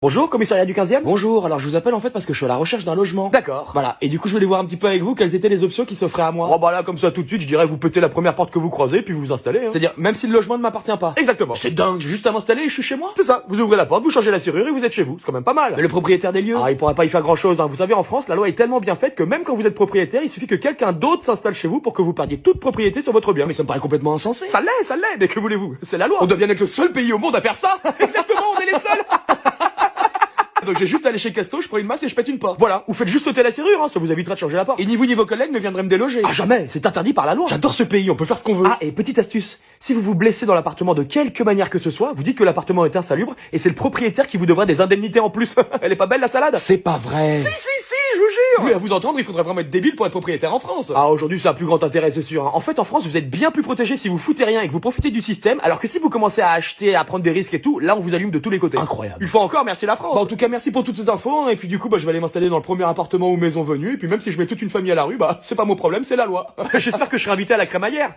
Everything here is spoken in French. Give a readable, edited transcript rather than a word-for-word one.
Bonjour, commissariat du 15e. Bonjour, alors je vous appelle en fait parce que je suis à la recherche d'un logement. D'accord. Voilà, et du coup je voulais voir un petit peu avec vous quelles étaient les options qui s'offraient à moi. Oh bah là, comme ça tout de suite, je dirais vous pétez la première porte que vous croisez puis vous vous installez. Hein. C'est-à-dire, même si le logement ne m'appartient pas. Exactement. C'est dingue, j'ai juste à m'installer et je suis chez moi. C'est ça, vous ouvrez la porte, vous changez la serrure et vous êtes chez vous. C'est quand même pas mal. Mais le propriétaire des lieux, il pourra pas y faire grand chose. Hein. Vous savez, en France, la loi est tellement bien faite que même quand vous êtes propriétaire, il suffit que quelqu'un d'autre s'installe chez vous pour que vous perdiez toute propriété sur votre bien. Mais ça me paraît complètement insensé. Ça l'est, mais que voulez-vous? C'est la loi. On doit bien être le seul pays au monde à faire ça. Exactement, on est les seuls. Donc j'ai juste à aller chez Casto, je prends une masse et je pète une porte. Voilà, vous faites juste sauter la serrure, hein, ça vous évitera de changer la porte. Et ni vous ni vos collègues ne viendraient me déloger. Ah jamais, c'est interdit par la loi. J'adore ce pays, on peut faire ce qu'on veut. Ah, et petite astuce, si vous vous blessez dans l'appartement de quelque manière que ce soit, vous dites que l'appartement est insalubre et c'est le propriétaire qui vous devra des indemnités en plus. Elle est pas belle la salade? C'est pas vrai. Si, je vous jure. Oui, à vous entendre, il faudrait vraiment être débile pour être propriétaire en France. Ah, aujourd'hui, ça a plus grand intérêt, c'est sûr. Hein. En fait, en France, vous êtes bien plus protégé si vous foutez rien et que vous profitez du système, alors que si vous commencez à acheter, à prendre des risques et tout, là, on vous allume de tous les côtés. Incroyable. Une fois encore, merci la France. Bah, en tout cas, merci pour toutes ces infos. Hein, et puis du coup, je vais aller m'installer dans le premier appartement ou maison venue. Et puis même si je mets toute une famille à la rue, c'est pas mon problème, c'est la loi. J'espère que je serai invité à la crémaillère.